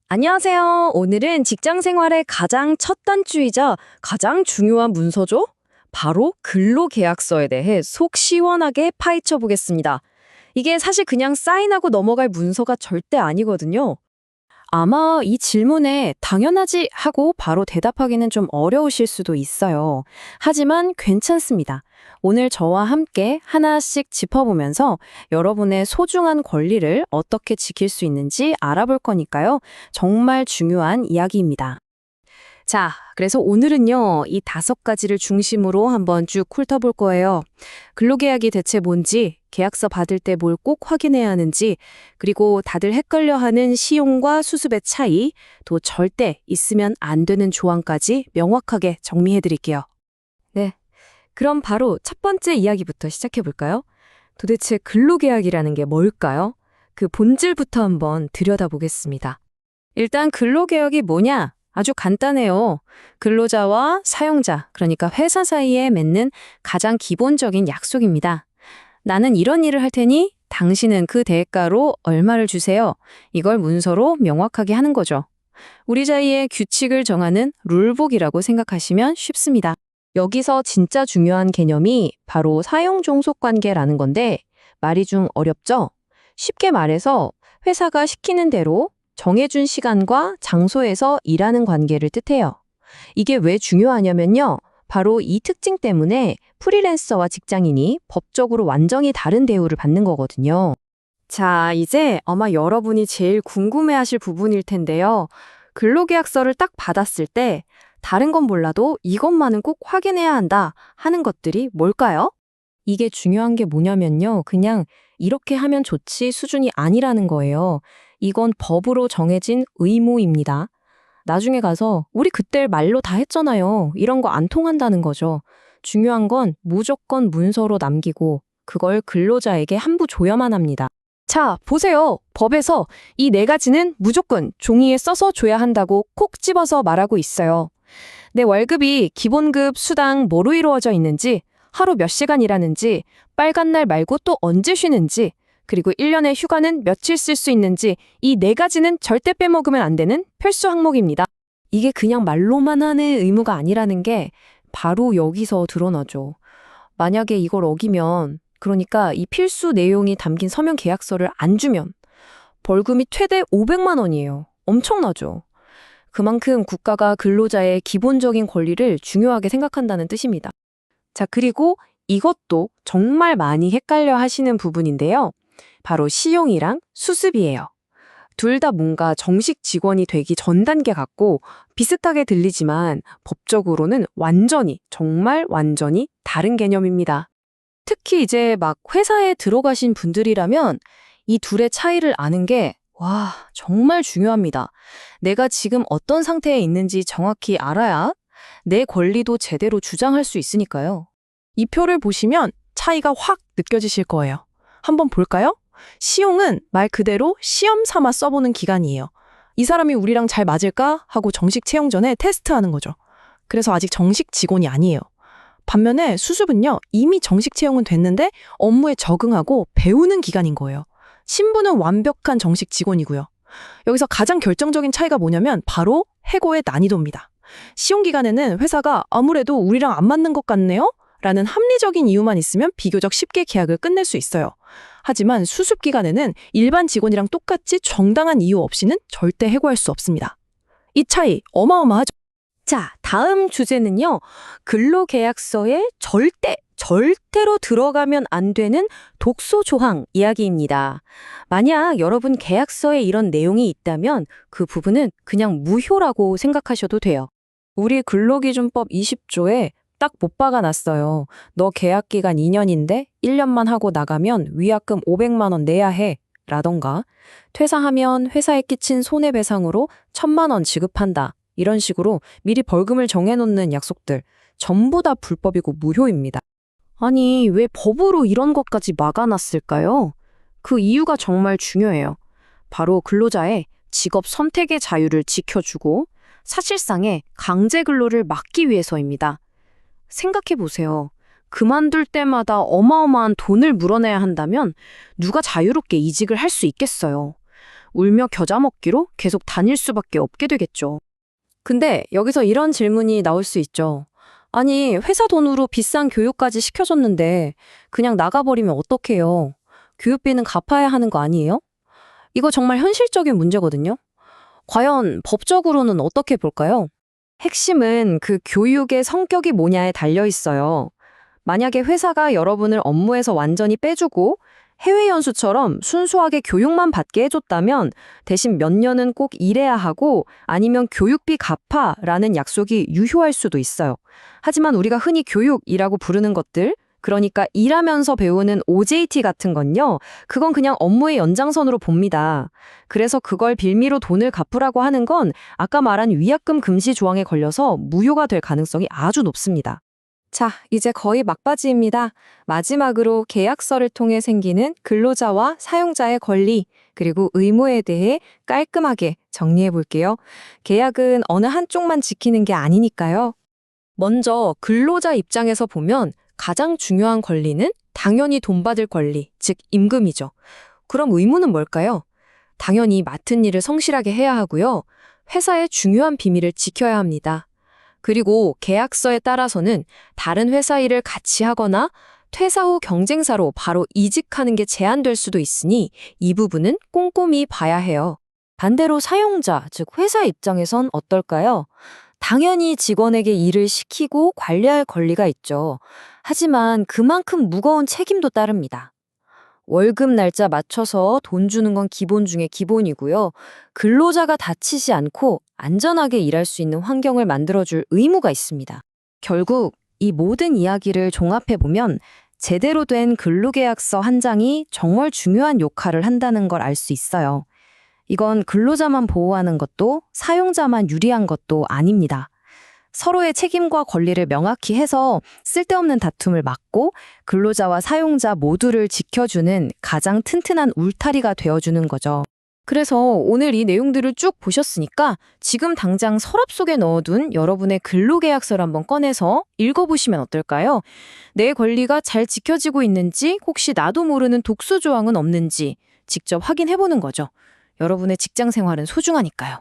안녕하세요. 오늘은 직장 생활의 가장 첫 단추이자 가장 중요한 문서죠? 바로 근로계약서에 대해 속 시원하게 파헤쳐 보겠습니다. 이게 사실 그냥 사인하고 넘어갈 문서가 절대 아니거든요. 아마 이 질문에 당연하지 하고 바로 대답하기는 좀 어려우실 수도 있어요. 하지만 괜찮습니다. 오늘 저와 함께 하나씩 짚어보면서 여러분의 소중한 권리를 어떻게 지킬 수 있는지 알아볼 거니까요. 정말 중요한 이야기입니다. 자, 그래서 오늘은요, 이 5가지를 중심으로 한번 쭉 훑어볼 거예요. 근로계약이 대체 뭔지, 계약서 받을 때 뭘 꼭 확인해야 하는지, 그리고 다들 헷갈려하는 시용과 수습의 차이, 또 절대 있으면 안 되는 조항까지 명확하게 정리해 드릴게요. 네, 그럼 바로 첫 번째 이야기부터 시작해 볼까요? 도대체 근로계약이라는 게 뭘까요? 그 본질부터 한번 들여다보겠습니다. 일단 근로계약이 뭐냐? 아주 간단해요. 근로자와 사용자, 그러니까 회사 사이에 맺는 가장 기본적인 약속입니다. 나는 이런 일을 할 테니 당신은 그 대가로 얼마를 주세요. 이걸 문서로 명확하게 하는 거죠. 우리 사이의 규칙을 정하는 룰북이라고 생각하시면 쉽습니다. 여기서 진짜 중요한 개념이 바로 사용 종속 관계라는 건데 말이 좀 어렵죠? 쉽게 말해서 회사가 시키는 대로 정해준 시간과 장소에서 일하는 관계를 뜻해요. 이게 왜 중요하냐면요. 바로 이 특징 때문에 프리랜서와 직장인이 법적으로 완전히 다른 대우를 받는 거거든요. 자, 이제 아마 여러분이 제일 궁금해하실 부분일 텐데요. 근로계약서를 딱 받았을 때 다른 건 몰라도 이것만은 꼭 확인해야 한다 하는 것들이 뭘까요? 이게 중요한 게 뭐냐면요. 그냥 이렇게 하면 좋지 수준이 아니라는 거예요. 이건 법으로 정해진 의무입니다. 나중에 가서 우리 그때 말로 다 했잖아요. 이런 거 안 통한다는 거죠. 중요한 건 무조건 문서로 남기고 그걸 근로자에게 함부 조여만 합니다. 자, 보세요. 법에서 이 4가지는 무조건 종이에 써서 줘야 한다고 콕 집어서 말하고 있어요. 내 월급이 기본급, 수당 뭐로 이루어져 있는지, 하루 몇 시간 일하는지, 빨간 날 말고 또 언제 쉬는지, 그리고 1년에 휴가는 며칠 쓸 수 있는지 이 4가지는 절대 빼먹으면 안 되는 필수 항목입니다. 이게 그냥 말로만 하는 의무가 아니라는 게 바로 여기서 드러나죠. 만약에 이걸 어기면, 그러니까 이 필수 내용이 담긴 서면 계약서를 안 주면 벌금이 최대 500만 원이에요. 엄청나죠. 그만큼 국가가 근로자의 기본적인 권리를 중요하게 생각한다는 뜻입니다. 자, 그리고 이것도 정말 많이 헷갈려 하시는 부분인데요. 바로 시용이랑 수습이에요. 둘 다 뭔가 정식 직원이 되기 전 단계 같고 비슷하게 들리지만 법적으로는 완전히, 정말 완전히 다른 개념입니다. 특히 이제 막 회사에 들어가신 분들이라면 이 둘의 차이를 아는 게 와, 정말 중요합니다. 내가 지금 어떤 상태에 있는지 정확히 알아야 내 권리도 제대로 주장할 수 있으니까요. 이 표를 보시면 차이가 확 느껴지실 거예요. 한번 볼까요? 시용은 말 그대로 시험 삼아 써보는 기간이에요. 이 사람이 우리랑 잘 맞을까 하고 정식 채용 전에 테스트하는 거죠. 그래서 아직 정식 직원이 아니에요. 반면에 수습은요, 이미 정식 채용은 됐는데 업무에 적응하고 배우는 기간인 거예요. 신분은 완벽한 정식 직원이고요. 여기서 가장 결정적인 차이가 뭐냐면 바로 해고의 난이도입니다. 시용 기간에는 회사가 아무래도 우리랑 안 맞는 것 같네요? 라는 합리적인 이유만 있으면 비교적 쉽게 계약을 끝낼 수 있어요. 하지만 수습 기간에는 일반 직원이랑 똑같이 정당한 이유 없이는 절대 해고할 수 없습니다. 이 차이 어마어마하죠. 자, 다음 주제는요. 근로계약서에 절대로 들어가면 안 되는 독소 조항 이야기입니다. 만약 여러분 계약서에 이런 내용이 있다면 그 부분은 그냥 무효라고 생각하셔도 돼요. 우리 근로기준법 20조에 딱 못 박아놨어요. 너 계약기간 2년인데 1년만 하고 나가면 위약금 500만 원 내야 해. 라던가 퇴사하면 회사에 끼친 손해배상으로 1,000만 원 지급한다. 이런 식으로 미리 벌금을 정해놓는 약속들 전부 다 불법이고 무효입니다. 아니, 왜 법으로 이런 것까지 막아놨을까요? 그 이유가 정말 중요해요. 바로 근로자의 직업 선택의 자유를 지켜주고 사실상의 강제 근로를 막기 위해서입니다. 생각해보세요. 그만둘 때마다 어마어마한 돈을 물어내야 한다면 누가 자유롭게 이직을 할 수 있겠어요. 울며 겨자 먹기로 계속 다닐 수밖에 없게 되겠죠. 근데 여기서 이런 질문이 나올 수 있죠. 아니, 회사 돈으로 비싼 교육까지 시켜줬는데 그냥 나가버리면 어떡해요? 교육비는 갚아야 하는 거 아니에요? 이거 정말 현실적인 문제거든요. 과연 법적으로는 어떻게 볼까요? 핵심은 그 교육의 성격이 뭐냐에 달려 있어요. 만약에 회사가 여러분을 업무에서 완전히 빼주고 해외 연수처럼 순수하게 교육만 받게 해줬다면 대신 몇 년은 꼭 일해야 하고 아니면 교육비 갚아라는 약속이 유효할 수도 있어요. 하지만 우리가 흔히 교육이라고 부르는 것들, 그러니까 일하면서 배우는 OJT 같은 건요, 그건 그냥 업무의 연장선으로 봅니다. 그래서 그걸 빌미로 돈을 갚으라고 하는 건 아까 말한 위약금 금지 조항에 걸려서 무효가 될 가능성이 아주 높습니다. 자, 이제 거의 막바지입니다. 마지막으로 계약서를 통해 생기는 근로자와 사용자의 권리, 그리고 의무에 대해 깔끔하게 정리해 볼게요. 계약은 어느 한쪽만 지키는 게 아니니까요. 먼저 근로자 입장에서 보면 가장 중요한 권리는 당연히 돈 받을 권리, 즉 임금이죠. 그럼 의무는 뭘까요? 당연히 맡은 일을 성실하게 해야 하고요. 회사의 중요한 비밀을 지켜야 합니다. 그리고 계약서에 따라서는 다른 회사 일을 같이 하거나 퇴사 후 경쟁사로 바로 이직하는 게 제한될 수도 있으니 이 부분은 꼼꼼히 봐야 해요. 반대로 사용자, 즉 회사 입장에선 어떨까요? 당연히 직원에게 일을 시키고 관리할 권리가 있죠. 하지만 그만큼 무거운 책임도 따릅니다. 월급 날짜 맞춰서 돈 주는 건 기본 중에 기본이고요. 근로자가 다치지 않고 안전하게 일할 수 있는 환경을 만들어줄 의무가 있습니다. 결국 이 모든 이야기를 종합해보면 제대로 된 근로계약서 한 장이 정말 중요한 역할을 한다는 걸 알 수 있어요. 이건 근로자만 보호하는 것도 사용자만 유리한 것도 아닙니다. 서로의 책임과 권리를 명확히 해서 쓸데없는 다툼을 막고 근로자와 사용자 모두를 지켜주는 가장 튼튼한 울타리가 되어주는 거죠. 그래서 오늘 이 내용들을 쭉 보셨으니까 지금 당장 서랍 속에 넣어둔 여러분의 근로계약서를 한번 꺼내서 읽어보시면 어떨까요? 내 권리가 잘 지켜지고 있는지, 혹시 나도 모르는 독수 조항은 없는지 직접 확인해보는 거죠. 여러분의 직장 생활은 소중하니까요.